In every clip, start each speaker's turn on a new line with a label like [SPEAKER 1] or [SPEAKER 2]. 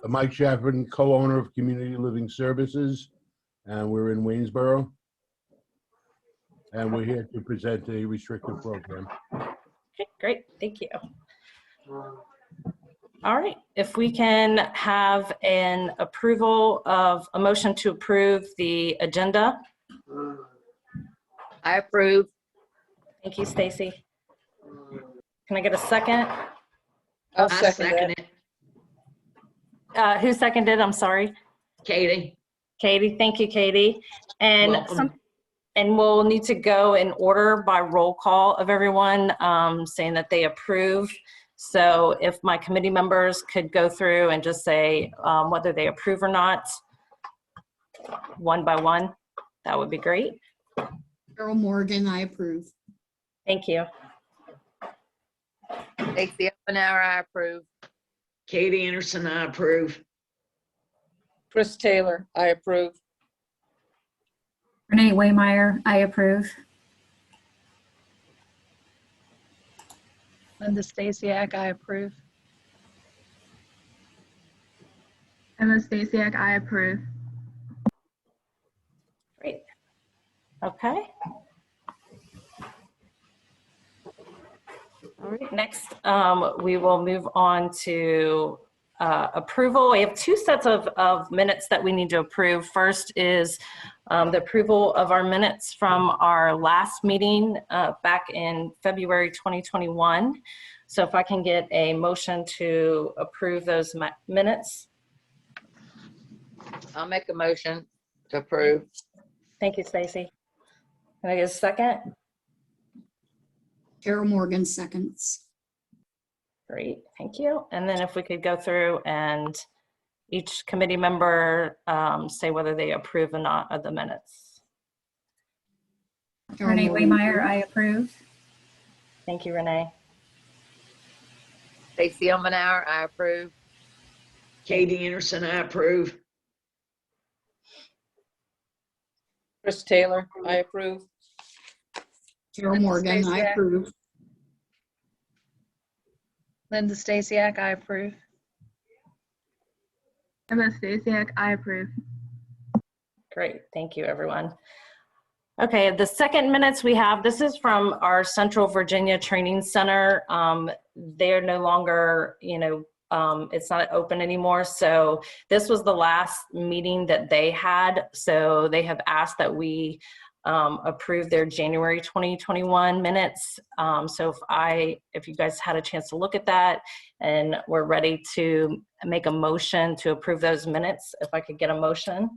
[SPEAKER 1] Mike Chapman, co-owner of Community Living Services, and we're in Waynesboro. And we're here to present a restrictive program.
[SPEAKER 2] Okay, great, thank you. All right, if we can have an approval of a motion to approve the agenda.
[SPEAKER 3] I approve.
[SPEAKER 2] Thank you, Stacy. Can I get a second?
[SPEAKER 3] I'll
[SPEAKER 4] I
[SPEAKER 3] second it.
[SPEAKER 2] Who seconded? I'm sorry.
[SPEAKER 4] Katie.
[SPEAKER 2] Katie, thank you, Katie. And
[SPEAKER 4] Welcome.
[SPEAKER 2] and we'll need to go in order by roll call of everyone saying that they approve. So if my committee members could go through and just say whether they approve or not, one by one, that would be great.
[SPEAKER 5] Carol Morgan, I approve.
[SPEAKER 2] Thank you.
[SPEAKER 3] Stacy Oppenauer, I approve.
[SPEAKER 4] Katie Anderson, I approve.
[SPEAKER 6] Chris Taylor, I approve.
[SPEAKER 7] Renee Waymeyer, I approve.
[SPEAKER 8] Linda Stasiak, I approve.
[SPEAKER 9] Emma Stasiak, I approve.
[SPEAKER 2] Great. Okay. All right, next we will move on to approval. We have two sets of minutes that we need to approve. First is the approval of our minutes from our last meeting back in February 2021. So if I can get a motion to approve those minutes.
[SPEAKER 3] I'll make a motion to approve.
[SPEAKER 2] Thank you, Stacy. Can I get a second?
[SPEAKER 5] Carol Morgan seconds.
[SPEAKER 2] Great, thank you. And then if we could go through and each committee member say whether they approve or not of the minutes.
[SPEAKER 5] Carol
[SPEAKER 7] Renee
[SPEAKER 5] Morgan,
[SPEAKER 7] Waymeyer, I approve.
[SPEAKER 2] Thank you, Renee.
[SPEAKER 3] Stacy Oppenauer, I approve.
[SPEAKER 4] Katie Anderson, I approve.
[SPEAKER 6] Chris Taylor, I approve.
[SPEAKER 5] Carol Morgan, I approve.
[SPEAKER 8] Linda Stasiak, I approve.
[SPEAKER 9] Emma Stasiak, I approve.
[SPEAKER 2] Great, thank you, everyone. Okay, the second minutes we have, this is from our Central Virginia Training Center. They're no longer, it's not open anymore. So this was the last meeting that they had. So they have asked that we approve their January 2021 minutes. So if you guys had a chance to look at that and we're ready to make a motion to approve those minutes, if I could get a motion.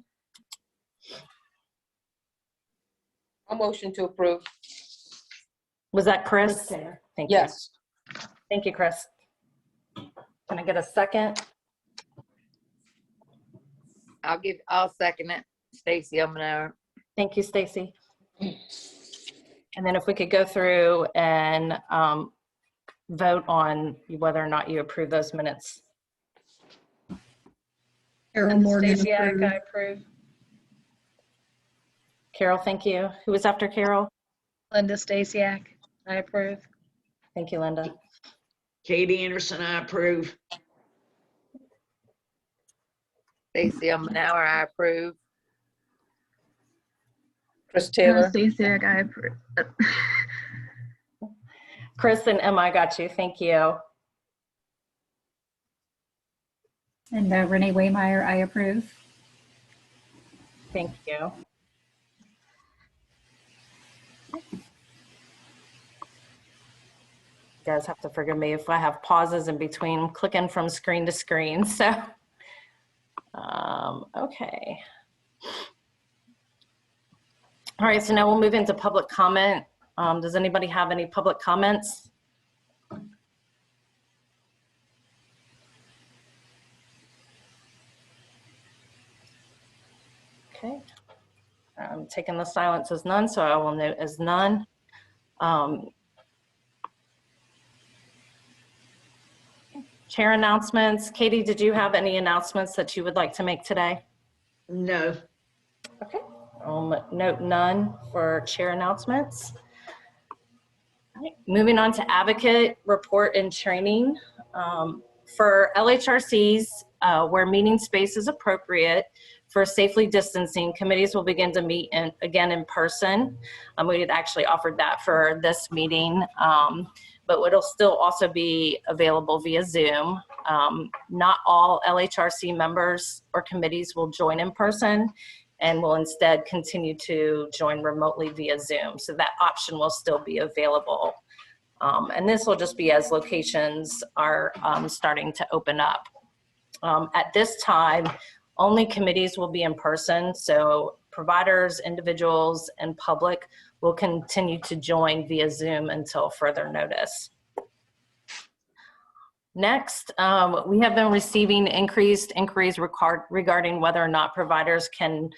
[SPEAKER 6] A motion to approve.
[SPEAKER 2] Was that Chris? Thank you.
[SPEAKER 6] Yes.
[SPEAKER 2] Thank you, Chris. Can I get a second?
[SPEAKER 3] I'll second it. Stacy Oppenauer.
[SPEAKER 2] Thank you, Stacy. And then if we could go through and vote on whether or not you approve those minutes.
[SPEAKER 5] Carol
[SPEAKER 8] Linda
[SPEAKER 5] Morgan,
[SPEAKER 8] Stasiak,
[SPEAKER 5] approve.
[SPEAKER 8] I approve.
[SPEAKER 2] Carol, thank you. Who was after Carol?
[SPEAKER 8] Linda Stasiak, I approve.
[SPEAKER 2] Thank you, Linda.
[SPEAKER 4] Katie Anderson, I approve.
[SPEAKER 3] Stacy Oppenauer, I approve.
[SPEAKER 6] Chris
[SPEAKER 9] Emma
[SPEAKER 6] Taylor,
[SPEAKER 9] Stasiak, I approve.
[SPEAKER 2] Chris and Emma, I got you. Thank you.
[SPEAKER 7] And Renee Waymeyer, I approve.
[SPEAKER 2] Thank you. You guys have to forgive me if I have pauses in between. I'm clicking from screen to screen. So, okay. All right, so now we'll move into public comment. Does anybody have any public comments? Okay. I'm taking the silence as none, so I will note as none. Chair announcements. Katie, did you have any announcements that you would like to make today?
[SPEAKER 4] No.
[SPEAKER 2] Okay. Note none for chair announcements. right, moving on to advocate report and training. For LHRCs, where meeting space is appropriate for safely distancing, committees will begin to meet again in person. We had actually offered that for this meeting, but it'll still also be available via Zoom. Not all LHRC members or committees will join in person and will instead continue to join remotely via Zoom. So that option will still be available. And this will just be as locations are starting to open up. At this time, only committees will be in person, so providers, individuals, and public will continue to join via Zoom until further notice. Next, we have been receiving increased inquiries regarding whether or not providers can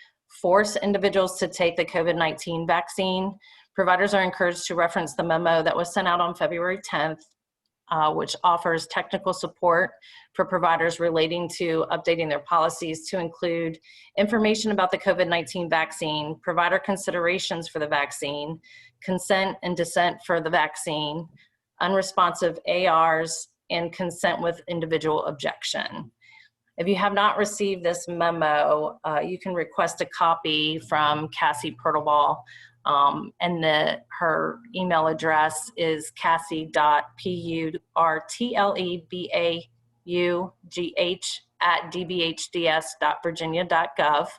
[SPEAKER 2] force individuals to take the COVID-19 vaccine. Providers are encouraged to reference the memo that was sent out on February 10th, which offers technical support for providers relating to updating their policies to include information about the COVID-19 vaccine, provider considerations for the vaccine, consent and dissent for the vaccine, unresponsive ARs, and consent with individual objection. If you have not received this memo, you can request a copy from Cassie Pertleball, and her email address is cassie.pertlebaughh@dbhds.virginia.gov.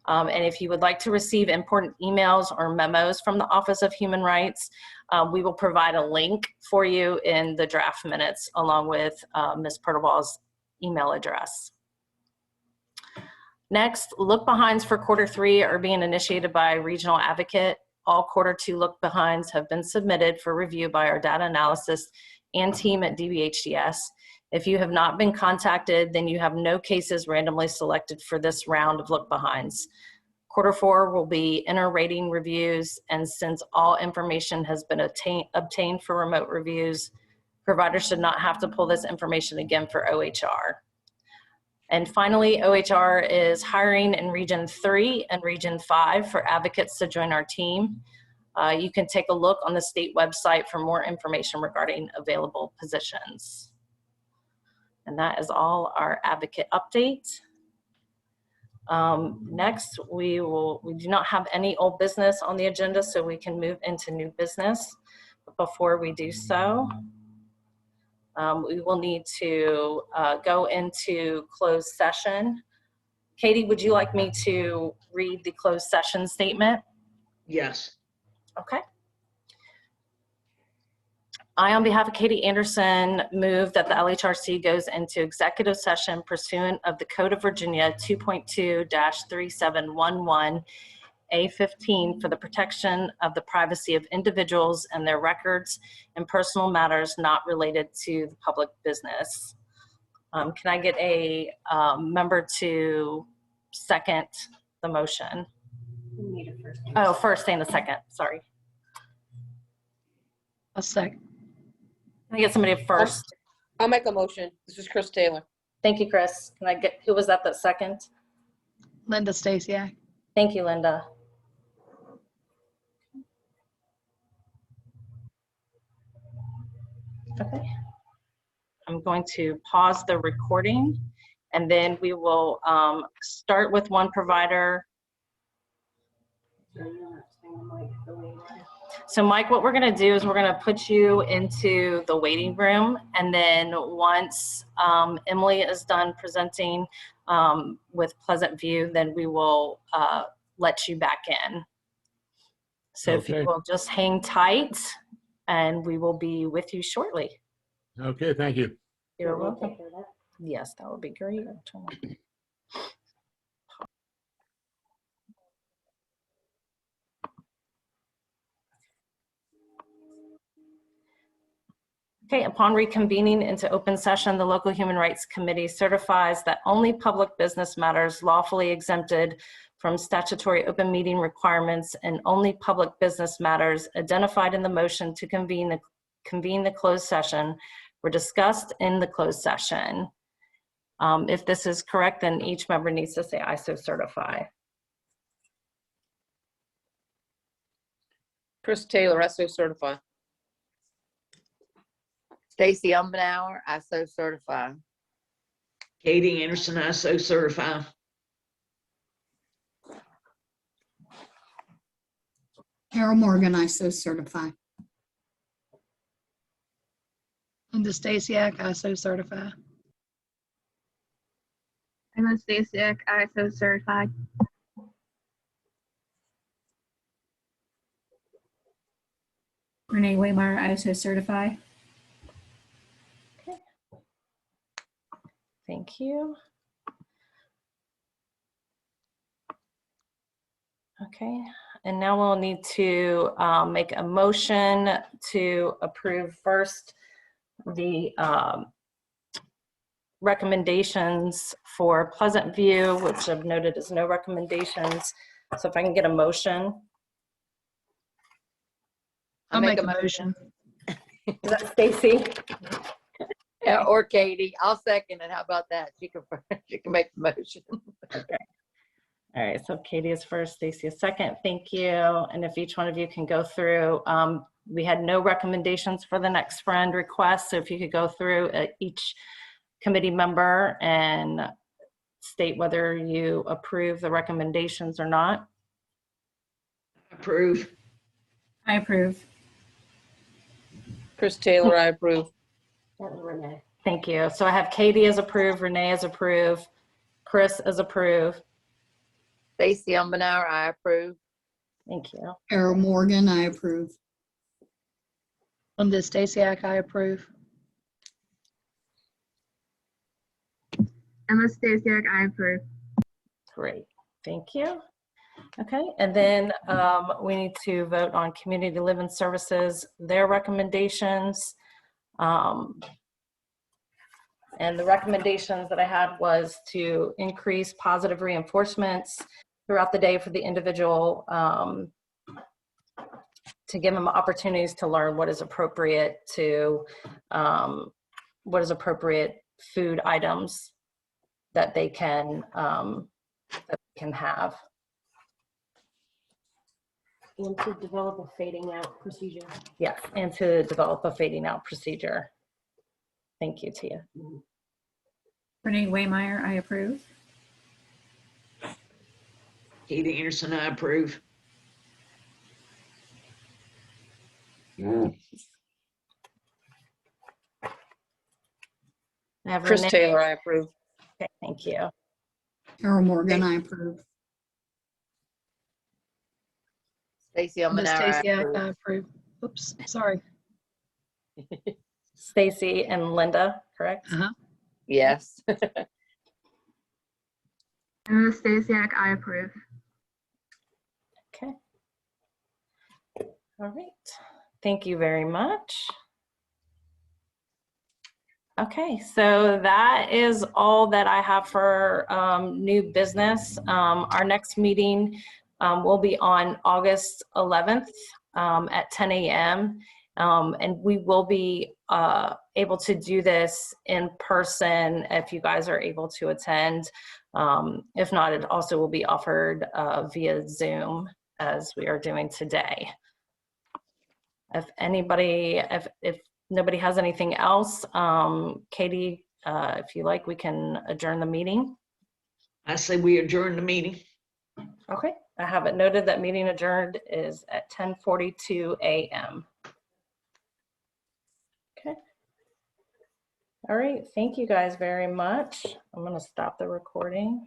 [SPEAKER 2] And if you would like to receive important emails or memos from the Office of Human Rights, we will provide a link for you in the draft minutes along with Ms. Pertleball's email address. Next, look-behinds for Q3 are being initiated by Regional Advocate. All Q2 look-behinds have been submitted for review by our data analysis and team at DBHDS. If you have not been contacted, then you have no cases randomly selected for this round of look-behinds. Q4 will be inter-rating reviews, and since all information has been obtained for remote reviews, providers should not have to pull this information again for OHR. And finally, OHR is hiring in Region 3 and Region 5 for advocates to join our team. You can take a look on the state website for more information regarding available positions. And that is all our advocate update. Next, we do not have any old business on the agenda, so we can move into new business. But before we do so, we will need to go into closed session. Katie, would you like me to read the closed session statement?
[SPEAKER 4] Yes.
[SPEAKER 2] Okay. I, on behalf of Katie Anderson, move that the LHRC goes into executive session pursuant of the Code of Virginia 2.2-3711 A15 for the protection of the privacy of individuals and their records and personal matters not related to the public business. Can I get a member to second the motion? Oh, first and a second, sorry.
[SPEAKER 8] A second.
[SPEAKER 2] Can I get somebody first?
[SPEAKER 6] I'll make a motion. This is Chris Taylor.
[SPEAKER 2] Thank you, Chris. Can I get, who was that second?
[SPEAKER 8] Linda Stasiak.
[SPEAKER 2] Thank you, Linda. Okay. I'm going to pause the recording and then we will start with one provider. So Mike, what we're gonna do is we're gonna put you into the waiting room, and then once Emily is done presenting with Pleasant View, then we will let you back in. So if
[SPEAKER 1] Okay.
[SPEAKER 2] you will just hang tight and we will be with you shortly.
[SPEAKER 1] Okay, thank you.
[SPEAKER 2] You're welcome. Yes, that would be great. Okay, upon reconvening into open session, the local Human Rights Committee certifies that only public business matters lawfully exempted from statutory open meeting requirements and only public business matters identified in the motion to convene the closed session were discussed in the closed session. If this is correct, then each member needs to say, I so certify.
[SPEAKER 6] Chris Taylor, I so certify.
[SPEAKER 3] Stacy Umbenauer, I so certify.
[SPEAKER 4] Katie Anderson, I so certify.
[SPEAKER 5] Carol Morgan, I so certify.
[SPEAKER 8] Linda Stasiak, I so certify.
[SPEAKER 9] Emma Stasiak, I so certify.
[SPEAKER 7] Renee Waymire, I so certify.
[SPEAKER 2] Thank you. Okay, and now we'll need to make a motion to approve first the recommendations for Pleasant View, which I've noted as no recommendations. So if I can get a motion.
[SPEAKER 8] I'll make a motion.
[SPEAKER 2] Is that Stacy?
[SPEAKER 3] Yeah, or Katie. I'll second it. How about that? She can make the motion.
[SPEAKER 2] Okay. All right, so Katie is first, Stacy is second. Thank you. And if each one of you can go through, we had no recommendations for the next friend request. So if you could go through each committee member and state whether you approve the recommendations or not.
[SPEAKER 4] Approve.
[SPEAKER 7] I approve.
[SPEAKER 6] Chris Taylor, I approve.
[SPEAKER 2] Renee. Thank you. So I have Katie as approved, Renee as approved, Chris as approved.
[SPEAKER 3] Stacy Umbenauer, I approve.
[SPEAKER 2] Thank you.
[SPEAKER 5] Carol Morgan, I approve.
[SPEAKER 8] Linda Stasiak, I approve.
[SPEAKER 9] Emma Stasiak, I approve.
[SPEAKER 2] Great. Thank you. Okay, and then we need to vote on community living services, their recommendations. And the recommendations that I had was to increase positive reinforcements throughout the day for the individual, to give them opportunities to learn what is appropriate to, what is appropriate food items that they can have.
[SPEAKER 10] And to develop a fading out procedure.
[SPEAKER 2] Yes, and to develop a fading out procedure. Thank you, Tia.
[SPEAKER 7] Renee Waymire, I approve.
[SPEAKER 4] Katie Anderson, I approve.
[SPEAKER 2] I have
[SPEAKER 6] Chris
[SPEAKER 2] Renee.
[SPEAKER 6] Taylor, I approve.
[SPEAKER 2] Okay, thank you.
[SPEAKER 5] Carol Morgan, I approve.
[SPEAKER 3] Stacy
[SPEAKER 8] Linda
[SPEAKER 3] Umbenauer, I
[SPEAKER 8] Stasiak,
[SPEAKER 3] approve.
[SPEAKER 8] I approve. Oops, sorry.
[SPEAKER 2] Stacy and Linda, correct?
[SPEAKER 8] Uh-huh.
[SPEAKER 3] Yes.
[SPEAKER 9] Emma Stasiak, I approve.
[SPEAKER 2] Okay. All right. Thank you very much. Okay, so that is all that I have for new business. Our next meeting will be on August 11th at 10 a.m. And we will be able to do this in person if you guys are able to attend. If not, it also will be offered via Zoom as we are doing today. If anybody, if nobody has anything else, Katie, if you like, we can adjourn the meeting.
[SPEAKER 4] I say we adjourn the meeting.
[SPEAKER 2] Okay, I have it noted that meeting adjourned is at 10:42 a.m. Okay. All right, thank you guys very much. I'm gonna stop the recording.